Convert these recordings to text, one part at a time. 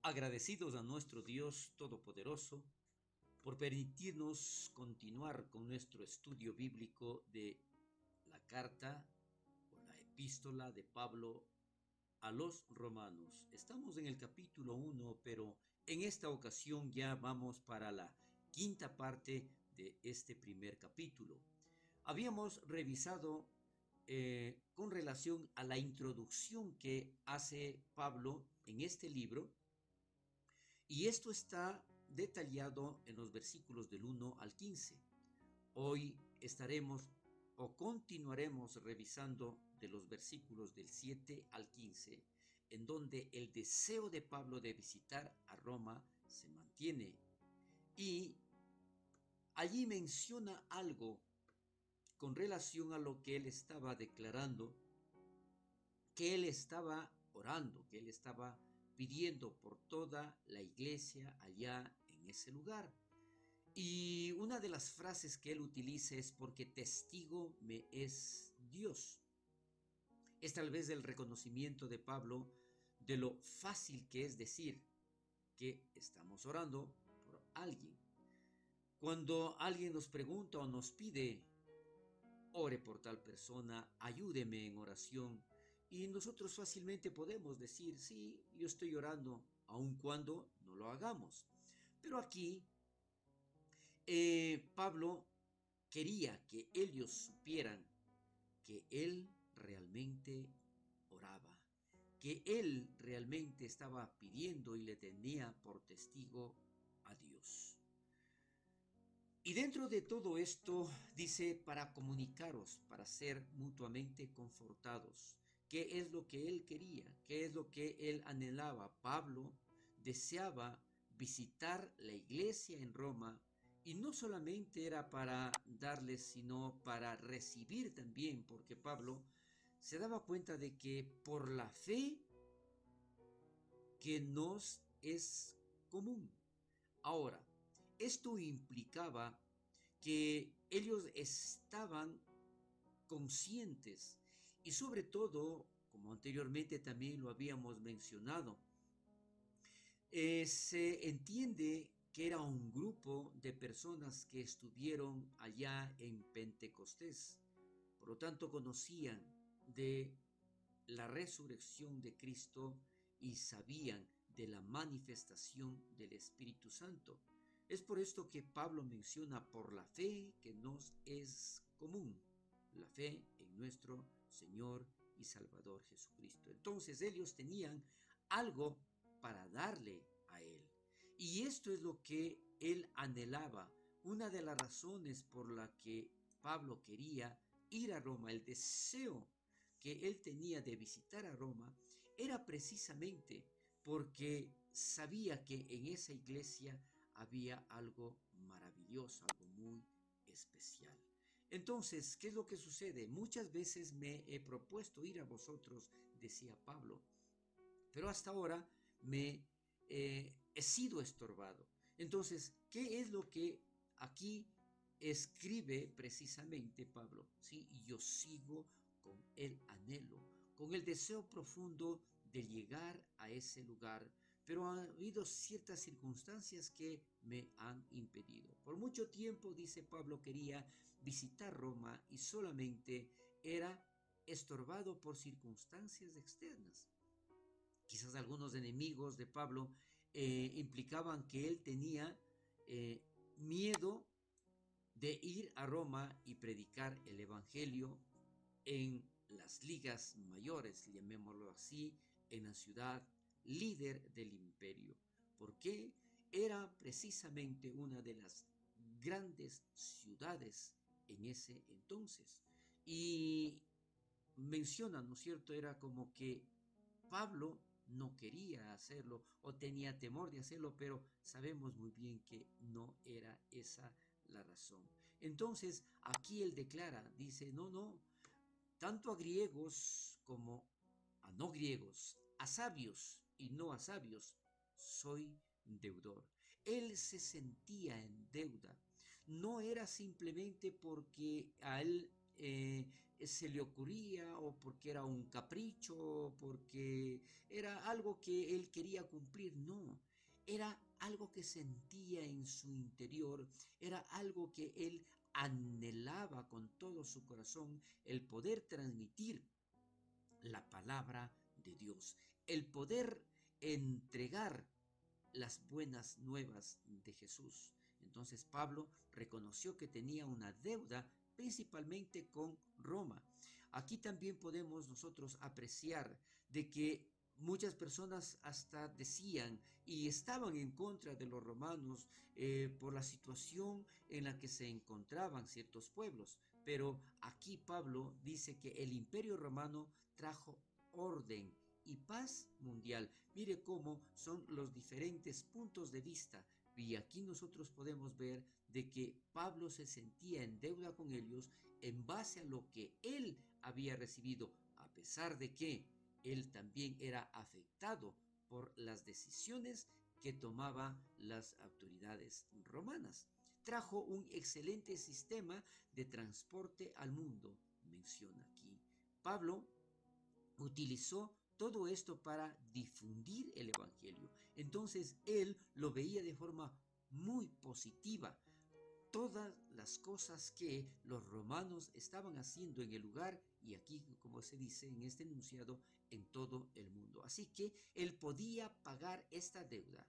Agradecidos a nuestro Dios Todopoderoso por permitirnos continuar con nuestro estudio bíblico de la carta o la epístola de Pablo a los romanos. Estamos en el capítulo 1, pero en esta ocasión ya vamos para la quinta parte de este primer capítulo. Habíamos revisado con relación a la introducción que hace Pablo en este libro, y esto está detallado en los versículos del 1 al 15. Hoy estaremos o continuaremos revisando de los versículos del 7 al 15, en donde el deseo de Pablo de visitar a Roma se mantiene. Y allí menciona algo con relación a lo que él estaba declarando, que él estaba orando, que él estaba pidiendo por toda la iglesia allá en ese lugar. Y una de las frases que él utiliza es porque testigo me es Dios. Es tal vez el reconocimiento de Pablo de lo fácil que es decir que estamos orando por alguien. Cuando alguien nos pregunta o nos pide, ore por tal persona, ayúdeme en oración, y nosotros fácilmente podemos decir, sí, yo estoy orando, aun cuando no lo hagamos. Pero aquí Pablo quería que ellos supieran que él realmente oraba, que él realmente estaba pidiendo y le tenía por testigo a Dios. Y dentro de todo esto dice para comunicaros, para ser mutuamente confortados. ¿Qué es lo que él quería? ¿Qué es lo que él anhelaba? Pablo deseaba visitar la iglesia en Roma, y no solamente era para darles, sino para recibir también, porque Pablo se daba cuenta de que por la fe que nos es común. Ahora, esto implicaba que ellos estaban conscientes, y sobre todo, como anteriormente también lo habíamos mencionado, se entiende que era un grupo de personas que estuvieron allá en Pentecostés. Por lo tanto, conocían de la resurrección de Cristo y sabían de la manifestación del Espíritu Santo. Es por esto que Pablo menciona por la fe que nos es común, la fe en nuestro Señor y Salvador Jesucristo. Entonces ellos tenían algo para darle a él. Y esto es lo que él anhelaba. Una de las razones por la que Pablo quería ir a Roma, el deseo que él tenía de visitar a Roma, era precisamente porque sabía que en esa iglesia había algo maravilloso, algo muy especial. Entonces, ¿qué es lo que sucede? Muchas veces me he propuesto ir a vosotros, decía Pablo, pero hasta ahora me he sido estorbado. Entonces, ¿qué es lo que aquí escribe precisamente Pablo? ¿Sí? Y yo sigo con el anhelo, con el deseo profundo de llegar a ese lugar, pero ha habido ciertas circunstancias que me han impedido. Por mucho tiempo, dice Pablo, quería visitar Roma y solamente era estorbado por circunstancias externas. Quizás algunos enemigos de Pablo implicaban que él tenía miedo de ir a Roma y predicar el Evangelio en las ligas mayores, llamémoslo así, en la ciudad líder del imperio, porque era precisamente una de las grandes ciudades en ese entonces. Y menciona, ¿no es cierto? Era como que Pablo no quería hacerlo o tenía temor de hacerlo, pero sabemos muy bien que no era esa la razón. Entonces, aquí él declara, dice, no, no, tanto a griegos como a no griegos, a sabios y no a sabios, soy deudor. Él se sentía en deuda. No era simplemente porque a él se le ocurría o porque era un capricho o porque era algo que él quería cumplir, no, era algo que sentía en su interior, era algo que él anhelaba con todo su corazón, el poder transmitir la palabra de Dios, el poder entregar las buenas nuevas de Jesús. Entonces Pablo reconoció que tenía una deuda principalmente con Roma. Aquí también podemos nosotros apreciar de que muchas personas hasta decían y estaban en contra de los romanos por la situación en la que se encontraban ciertos pueblos. Pero aquí Pablo dice que el imperio romano trajo orden y paz mundial. Mire cómo son los diferentes puntos de vista. Y aquí nosotros podemos ver de que Pablo se sentía en deuda con ellos en base a lo que él había recibido, a pesar de que él también era afectado por las decisiones que tomaban las autoridades romanas. Trajo un excelente sistema de transporte al mundo, menciona aquí. Pablo utilizó todo esto para difundir el Evangelio. Entonces él lo veía de forma muy positiva. Todas las cosas que los romanos estaban haciendo en el lugar y aquí, como se dice en este enunciado, en todo el mundo. Así que él podía pagar esta deuda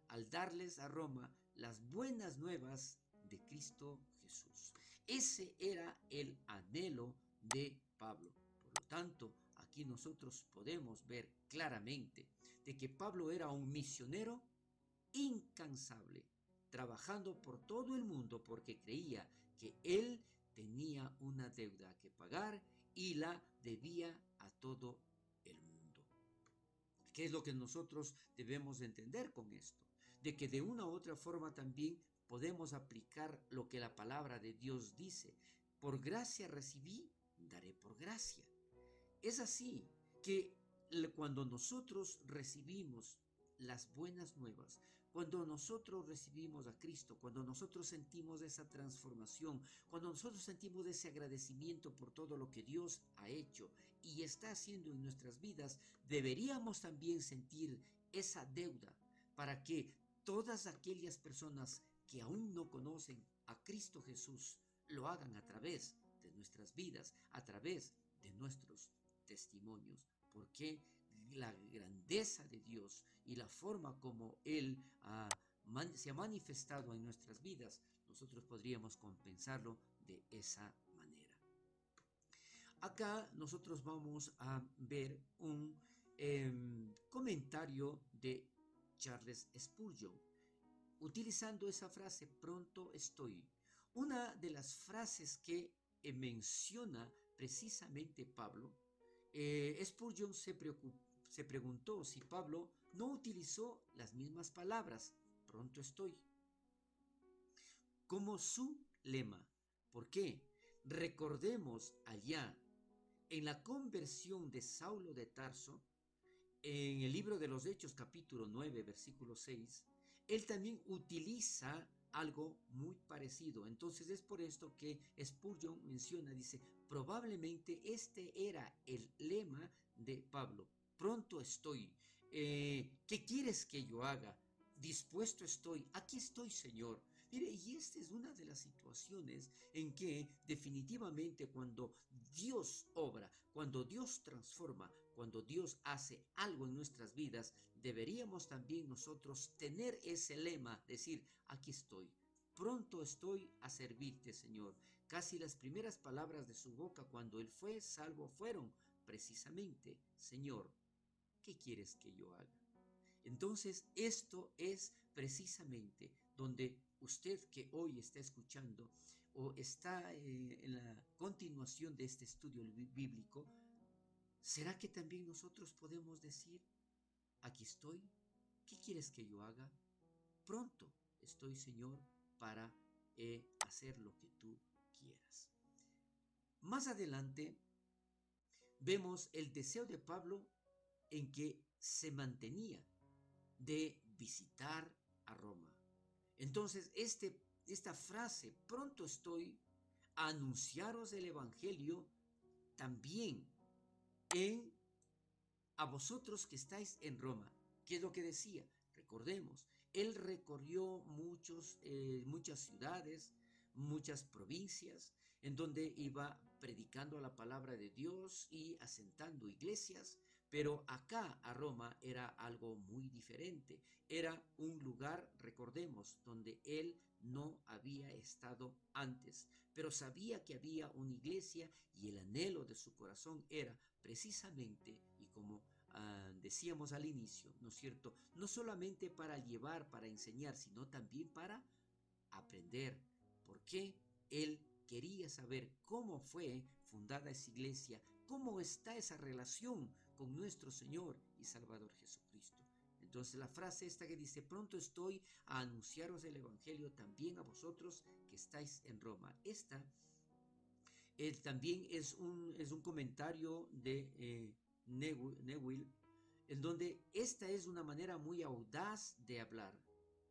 al darles a Roma las buenas nuevas de Cristo Jesús. Ese era el anhelo de Pablo. Por lo tanto, aquí nosotros podemos ver claramente de que Pablo era un misionero incansable, trabajando por todo el mundo porque creía que él tenía una deuda que pagar y la debía a todo el mundo. ¿Qué es lo que nosotros debemos entender con esto? De que de una u otra forma también podemos aplicar lo que la palabra de Dios dice. Por gracia recibí, daré por gracia. Es así que cuando nosotros recibimos las buenas nuevas, cuando nosotros recibimos a Cristo, cuando nosotros sentimos esa transformación, cuando nosotros sentimos ese agradecimiento por todo lo que Dios ha hecho y está haciendo en nuestras vidas, deberíamos también sentir esa deuda para que todas aquellas personas que aún no conocen a Cristo Jesús lo hagan a través de nuestras vidas, a través de nuestros testimonios, porque la grandeza de Dios y la forma como Él se ha manifestado en nuestras vidas, nosotros podríamos compensarlo de esa manera. Acá nosotros vamos a ver un comentario de Charles Spurgeon, utilizando esa frase, pronto estoy. Una de las frases que menciona precisamente Pablo, Spurgeon se preguntó si Pablo no utilizó las mismas palabras, pronto estoy, como su lema. ¿Por qué? Recordemos allá en la conversión de Saulo de Tarso, en el libro de los Hechos capítulo 9 versículo 6, él también utiliza algo muy parecido. Entonces es por esto que Spurgeon menciona, dice, probablemente este era el lema de Pablo. Pronto estoy. ¿Qué quieres que yo haga? Dispuesto estoy. Aquí estoy, Señor. Mire, y esta es una de las situaciones en que definitivamente cuando Dios obra, cuando Dios transforma, cuando Dios hace algo en nuestras vidas, deberíamos también nosotros tener ese lema, decir, aquí estoy. Pronto estoy a servirte, Señor. Casi las primeras palabras de su boca cuando él fue salvo fueron precisamente, Señor, ¿qué quieres que yo haga? Entonces, esto es precisamente donde usted que hoy está escuchando o está en la continuación de este estudio bíblico, ¿será que también nosotros podemos decir, aquí estoy, ¿qué quieres que yo haga? Pronto estoy, Señor, para hacer lo que tú quieras. Más adelante vemos el deseo de Pablo en que se mantenía de visitar a Roma. Entonces, esta frase, pronto estoy, anunciaros el evangelio también en a vosotros que estáis en Roma. ¿Qué es lo que decía? Recordemos, él recorrió muchas ciudades, muchas provincias, en donde iba predicando la palabra de Dios y asentando iglesias, pero acá a Roma era algo muy diferente. Era un lugar, recordemos, donde él no había estado antes, pero sabía que había una iglesia y el anhelo de su corazón era precisamente, y como decíamos al inicio, ¿no es cierto? No solamente para llevar, para enseñar, sino también para aprender. ¿Por qué? Él quería saber cómo fue fundada esa iglesia, cómo está esa relación con nuestro Señor y Salvador Jesucristo. Entonces la frase esta que dice, pronto estoy a anunciaros el Evangelio también a vosotros que estáis en Roma. Esta también es un comentario de Neuil, en donde esta es una manera muy audaz de hablar.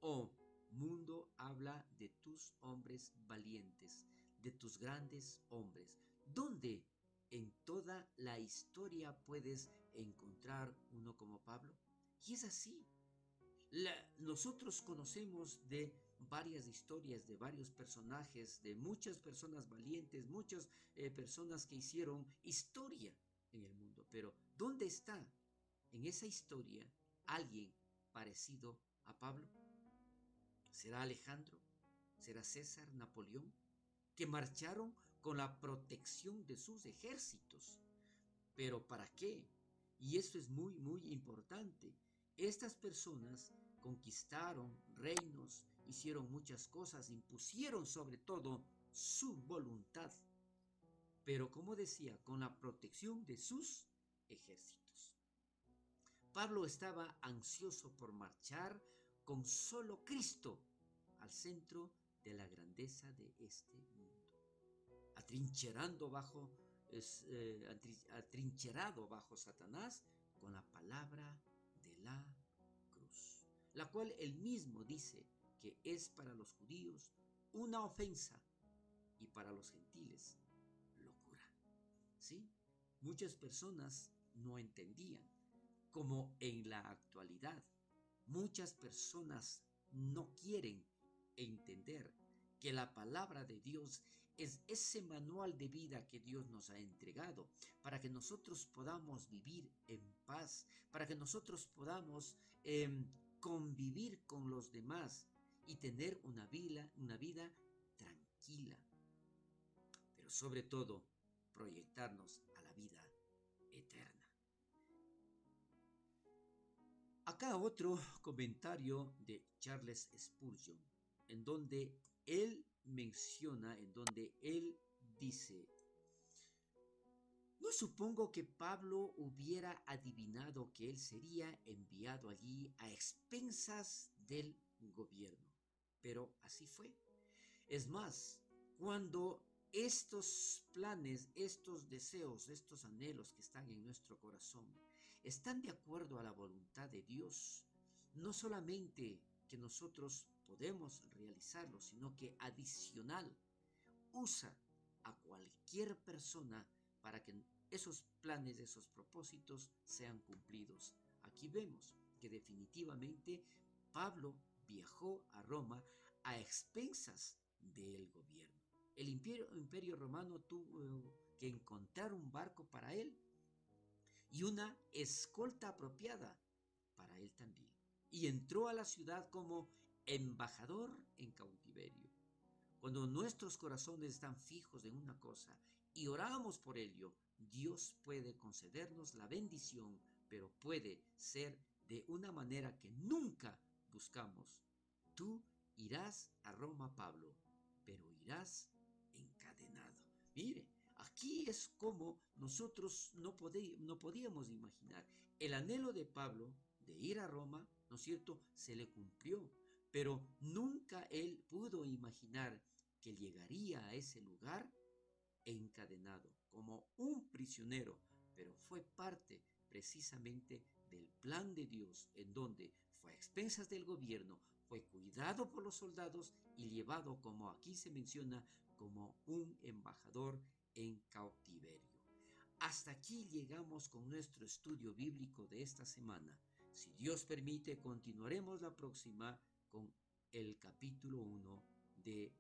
Oh, mundo, habla de tus hombres valientes, de tus grandes hombres. ¿Dónde en toda la historia puedes encontrar uno como Pablo? Y es así. Nosotros conocemos de varias historias, de varios personajes, de muchas personas valientes, muchas personas que hicieron historia en el mundo. Pero ¿dónde está en esa historia alguien parecido a Pablo? ¿Será Alejandro? ¿Será César, Napoleón? Que marcharon con la protección de sus ejércitos. ¿Pero para qué? Y esto es muy, muy importante. Estas personas conquistaron reinos, hicieron muchas cosas, impusieron sobre todo su voluntad, pero como decía, con la protección de sus ejércitos. Pablo estaba ansioso por marchar con solo Cristo al centro de la grandeza de este mundo, atrincherando atrincherado bajo Satanás con la palabra de la cruz, la cual él mismo dice que es para los judíos una ofensa y para los gentiles locura. ¿Sí? Muchas personas no entendían, como en la actualidad muchas personas no quieren entender que la palabra de Dios es ese manual de vida que Dios nos ha entregado para que nosotros podamos vivir en paz, para que nosotros podamos convivir con los demás y tener una vida tranquila, pero sobre todo proyectarnos a la vida eterna. Acá otro comentario de Charles Spurgeon, en donde él menciona, en donde él dice, no supongo que Pablo hubiera adivinado que él sería enviado allí a expensas del gobierno, pero así fue. Es más, cuando estos planes, estos deseos, estos anhelos que están en nuestro corazón están de acuerdo a la voluntad de Dios, no solamente que nosotros podemos realizarlo, sino que adicional usa a cualquier persona para que esos planes, esos propósitos sean cumplidos. Aquí vemos que definitivamente Pablo viajó a Roma a expensas del gobierno. El imperio romano tuvo que encontrar un barco para él y una escolta apropiada para él también. Y entró a la ciudad como embajador en cautiverio. Cuando nuestros corazones están fijos en una cosa y oramos por ello, Dios puede concedernos la bendición, pero puede ser de una manera que nunca buscamos. Tú irás a Roma, Pablo, pero irás encadenado. Mire, aquí es como nosotros no podíamos imaginar. El anhelo de Pablo de ir a Roma, ¿no es cierto?, se le cumplió, pero nunca él pudo imaginar que llegaría a ese lugar encadenado, como un prisionero, pero fue parte precisamente del plan de Dios, en donde fue a expensas del gobierno fue cuidado por los soldados y llevado, como aquí se menciona, como un embajador en cautiverio. Hasta aquí llegamos con nuestro estudio bíblico de esta semana. Si Dios permite, continuaremos la próxima con el capítulo 1 de